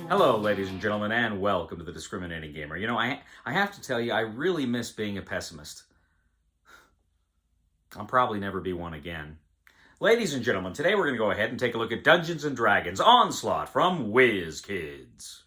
Hello, ladies and gentlemen, and welcome to the Discriminating Gamer. You know, I have to tell you, I really miss being a pessimist. I'll probably never be one again. Ladies and gentlemen, today we're going to go ahead and take a look at Dungeons & Dragons Onslaught from WizKids.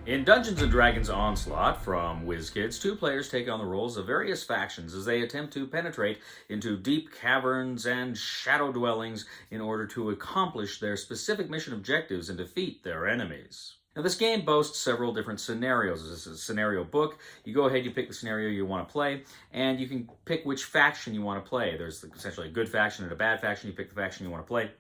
In Dungeons & Dragons Onslaught from WizKids, two players take on the roles of various factions as they attempt to penetrate into deep caverns and shadow dwellings in order to accomplish their specific mission objectives and defeat their enemies. Now, this game boasts several different scenarios. This is a scenario book. You go ahead, you pick the scenario you want to play, and you can pick which faction you want to play. There's essentially a good faction and a bad faction. You pick the faction you want to play.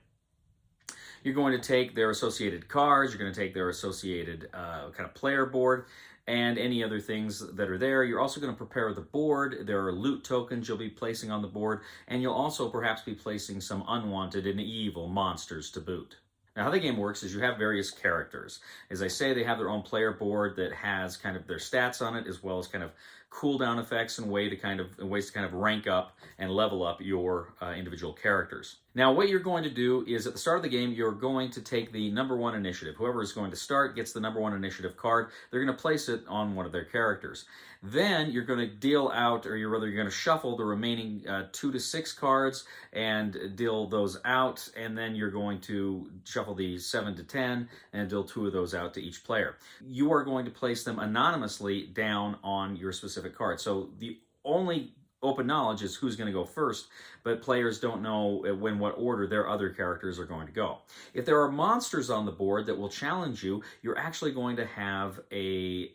You're going to take their associated cards, you're going to take their associated kind of player board, and any other things that are there. You're also going to prepare the board. There are loot tokens you'll be placing on the board, and you'll also perhaps be placing some unwanted and evil monsters to boot. Now, how the game works is you have various characters. As I say, they have their own player board that has kind of their stats on it, as well as kind of cooldown effects and ways to kind of rank up and level up your individual characters. Now, what you're going to do is at the start of the game, you're going to take the number one initiative. Whoever is going to start gets the number one initiative card. They're going to place it on one of their characters. Then you're going to deal out, or you're going to shuffle the remaining 2 to 6 cards and deal those out, and then you're going to shuffle the 7 to 10 and deal 2 of those out to each player. You are going to place them anonymously down on your specific card. So the only open knowledge is who's going to go first, but players don't know in what order their other characters are going to go. If there are monsters on the board that will challenge you, you're actually going to have a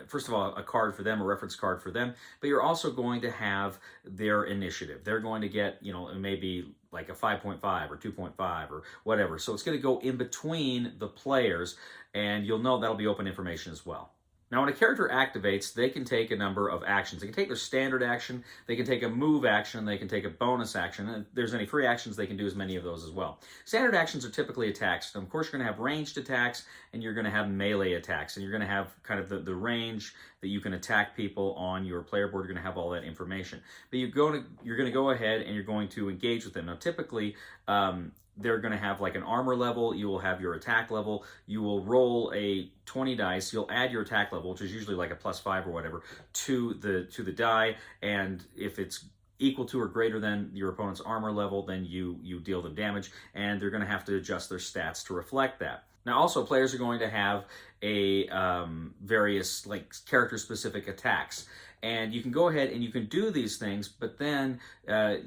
first of all, a card for them, a reference card for them, but you're also going to have their initiative. They're going to get, maybe like a 5.5 or 2.5 or whatever. So it's going to go in between the players, and you'll know that'll be open information as well. Now, when a character activates, they can take a number of actions. They can take their standard action, they can take a move action, they can take a bonus action, and if there's any free actions, they can do as many of those as well. Standard actions are typically attacks. And of course, you're going to have ranged attacks, and you're going to have melee attacks, and you're going to have kind of the range that you can attack people on your player board. You're going to have all that information. But you're going to go ahead and you're going to engage with them. Now, typically, they're going to have like an armor level, you will have your attack level, you will roll a 20 dice, you'll add your attack level, which is usually like a +5 or whatever, to the die, and if it's equal to or greater than your opponent's armor level, then you deal them damage, and they're going to have to adjust their stats to reflect that. Now, also, players are going to have various like character-specific attacks, and you can go ahead and you can do these things, but then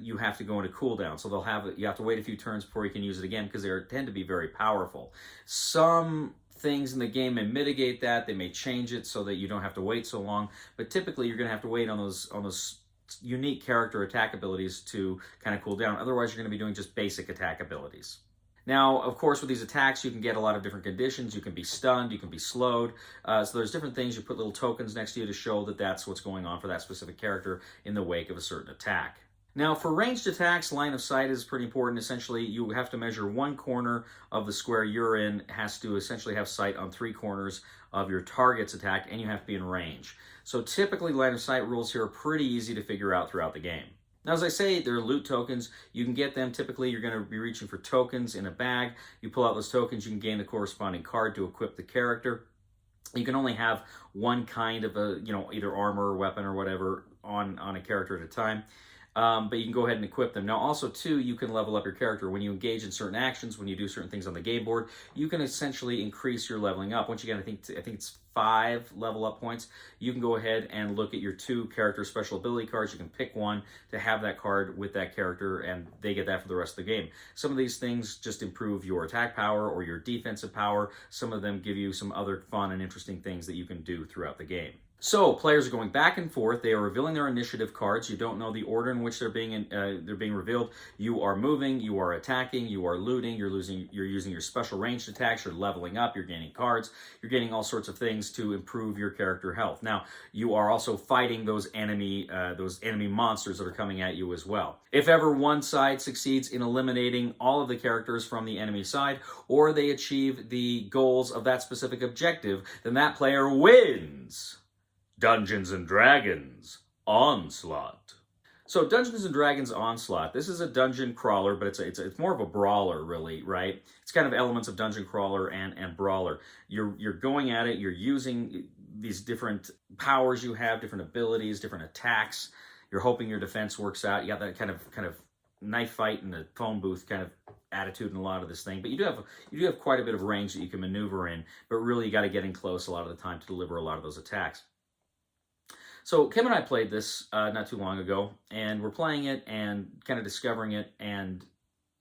you have to go into cooldown. So you have to wait a few turns before you can use it again because they tend to be very powerful. Some things in the game may mitigate that; they may change it so that you don't have to wait so long. But typically, you're going to have to wait on those unique character attack abilities to kind of cool down. Otherwise, you're going to be doing just basic attack abilities. Now, of course, with these attacks, you can get a lot of different conditions. You can be stunned, you can be slowed. So there's different things. You put little tokens next to you to show that that's what's going on for that specific character in the wake of a certain attack. Now, for ranged attacks, line of sight is pretty important. Essentially, you have to measure one corner of the square you're in. It has to essentially have sight on 3 corners of your target's attack, and you have to be in range. So typically, line of sight rules here are pretty easy to figure out throughout the game. Now, as I say, they're loot tokens. You can get them. Typically, you're going to be reaching for tokens in a bag. You pull out those tokens, you can gain the corresponding card to equip the character. You can only have one kind of a, either armor or weapon or whatever on a character at a time. But you can go ahead and equip them. Now, also, too, you can level up your character. When you engage in certain actions, when you do certain things on the game board, you can essentially increase your leveling up. Once you get, I think it's 5 level up points, you can go ahead and look at your 2 character special ability cards. You can pick one to have that card with that character, and they get that for the rest of the game. Some of these things just improve your attack power or your defensive power. Some of them give you some other fun and interesting things that you can do throughout the game. So players are going back and forth. They are revealing their initiative cards. You don't know the order in which they're being revealed. You are moving. You are attacking. You are looting. You're using your special ranged attacks. You're leveling up. You're gaining cards. You're gaining all sorts of things to improve your character health. Now you are also fighting those enemy monsters that are coming at you as well. If ever one side succeeds in eliminating all of the characters from the enemy side, or they achieve the goals of that specific objective, then that player wins. Dungeons & Dragons Onslaught. So Dungeons & Dragons Onslaught, this is a dungeon crawler, but it's more of a brawler, really, right? It's kind of elements of dungeon crawler and brawler. You're going at it, you're using these different powers you have, different abilities, different attacks. You're hoping your defense works out. You got that kind of knife fight in the phone booth kind of attitude in a lot of this thing, but you do have quite a bit of range that you can maneuver in, but really you got to get in close a lot of the time to deliver a lot of those attacks. So Kim and I played this not too long ago, and we're playing it and kind of discovering it, and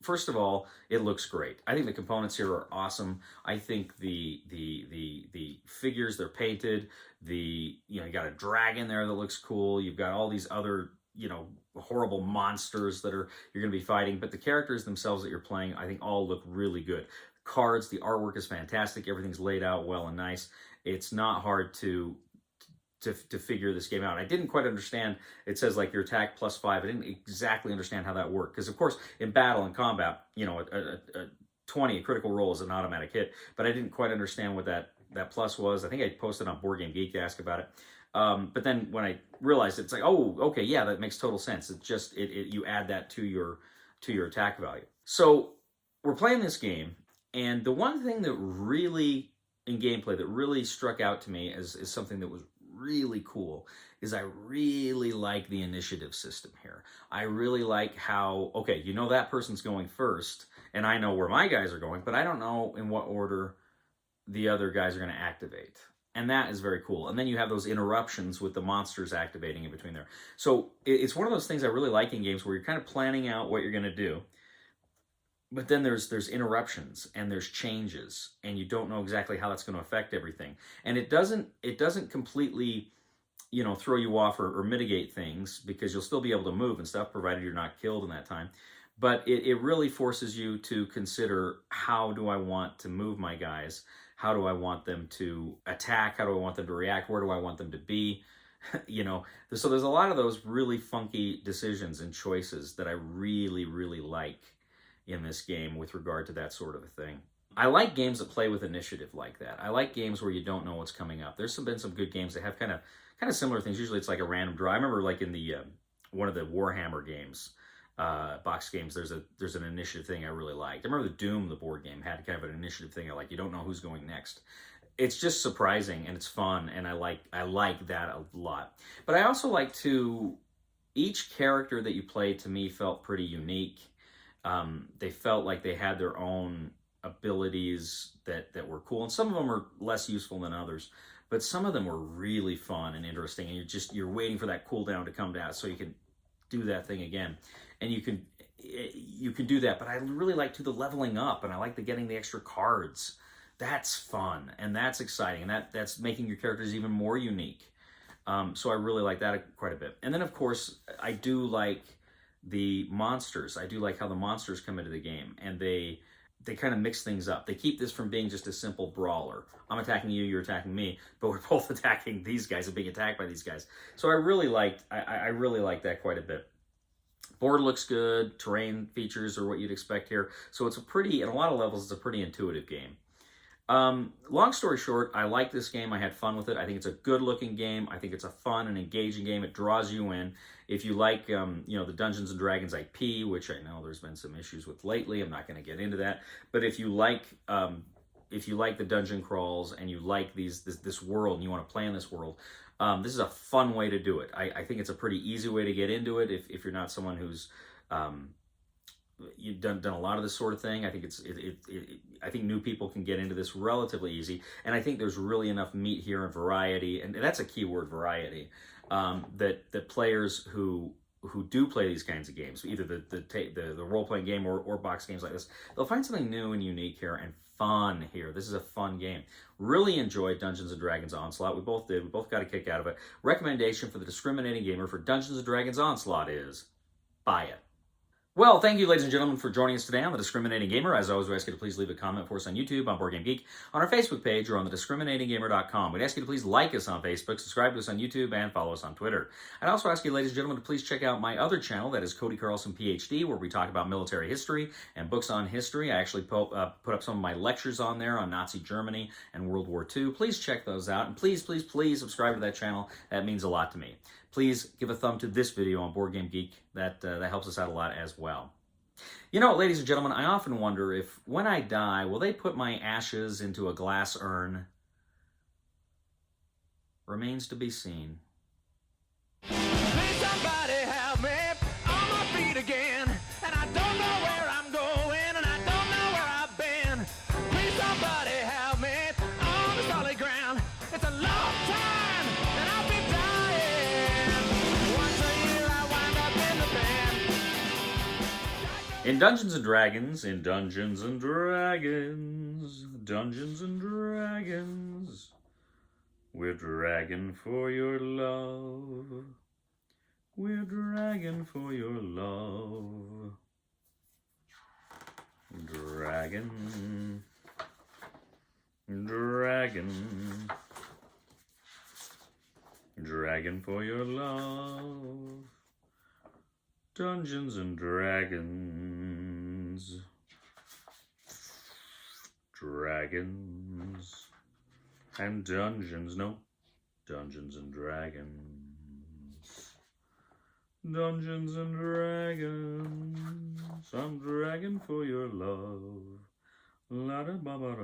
first of all, it looks great. I think the components here are awesome. I think the figures, they're painted, you got a dragon there that looks cool, you've got all these other, horrible monsters that you're going to be fighting, but the characters themselves that you're playing, I think all look really good. Cards, the artwork is fantastic, everything's laid out well and nice. It's not hard to figure this game out. I didn't quite understand, it says like your attack +5. I didn't exactly understand how that worked. Because of course, in battle and combat, a 20, a critical roll is an automatic hit. But I didn't quite understand what that plus was. I think I posted on Board Game Geek to ask about it. But then when I realized it, it's like, oh, okay, yeah, that makes total sense. It's just, you add that to your attack value. So we're playing this game, and the one thing that really, in gameplay, that really struck out to me as something that was really cool is I really like the initiative system here. I really like how, okay, that person's going first, and I know where my guys are going, but I don't know in what order the other guys are going to activate. And that is very cool. And then you have those interruptions with the monsters activating in between there. So it's one of those things I really like in games where you're kind of planning out what you're going to do, but then there's interruptions and there's changes, and you don't know exactly how that's going to affect everything. And it doesn't completely, throw you off or mitigate things, because you'll still be able to move and stuff, provided you're not killed in that time. But it really forces you to consider, how do I want to move my guys? How do I want them to attack? How do I want them to react? Where do I want them to be? So there's a lot of those really funky decisions and choices that I really, really like in this game with regard to that sort of a thing. I like games that play with initiative like that. I like games where you don't know what's coming up. There's been some good games that have kind of similar things. Usually it's like a random draw. I remember like in the one of the Warhammer games, box games, there's an initiative thing I really liked. I remember the Doom, the board game, had kind of an initiative thing. You don't know who's going next. It's just surprising and it's fun, and I like that a lot. But I also like each character that you played, to me, felt pretty unique. They felt like they had their own abilities that were cool, and some of them are less useful than others, but some of them were really fun and interesting, and you're waiting for that cooldown to come down so you can do that thing again, and you can do that. But I really like the leveling up, and I like getting the extra cards. That's fun, and that's exciting, and that's making your characters even more unique. So I really like that quite a bit. And then of course I do like the monsters. I do like how the monsters come into the game, and they kind of mix things up. They keep this from being just a simple brawler. I'm attacking you, you're attacking me, but we're both attacking these guys and being attacked by these guys. So I really liked that quite a bit. Board looks good. Terrain features are what you'd expect here. So it's in a lot of levels, it's a pretty intuitive game. Long story short, I like this game. I had fun with it. I think it's a good-looking game. I think it's a fun and engaging game. It draws you in. If you like, the Dungeons and Dragons IP, which I know there's been some issues with lately, I'm not going to get into that. But if you like the dungeon crawls and you like this world and you want to play in this world, this is a fun way to do it. I think it's a pretty easy way to get into it if you're not someone who's you've done a lot of this sort of thing. I think I think new people can get into this relatively easy, and I think there's really enough meat here and variety, and that's a key word, variety. That players who do play these kinds of games, either the role playing game or box games like this, they'll find something new and unique here and fun here. This is a fun game. Really enjoyed Dungeons and Dragons Onslaught. We both did. We both got a kick out of it. Recommendation for the discriminating gamer for Dungeons and Dragons Onslaught is buy it. Well, thank you, ladies and gentlemen, for joining us today on The Discriminating Gamer. As always, we ask you to please leave a comment for us on YouTube, on Board Game Geek, on our Facebook page, or on thediscriminatinggamer.com. We'd ask you to please like us on Facebook, subscribe to us on YouTube, and follow us on Twitter. I'd also ask you, ladies and gentlemen, to please check out my other channel, that is Cody Carlson, PhD, where we talk about military history and books on history. I actually put up some of my lectures on there on Nazi Germany and World War II. Please check those out, and please, please, please subscribe to that channel. That means a lot to me. Please give a thumb to this video on Board Game Geek. That helps us out a lot as well. Ladies and gentlemen, I often wonder if, when I die, will they put my ashes into a glass urn? Remains to be seen. Please somebody help me on my feet again, and I don't know where I'm going, and I don't know where I've been. Please somebody help me on the solid ground. It's a long time, and I'll be dying. Once a year I wind up in the band. In Dungeons and Dragons, we're dragging for your love. We're dragging for your love. Dragon. Dragon for your love. Dungeons and Dragons. Dragons and dungeons, no, Dungeons and Dragons. Dungeons and Dragons, I'm dragging for your love. La da ba ba da.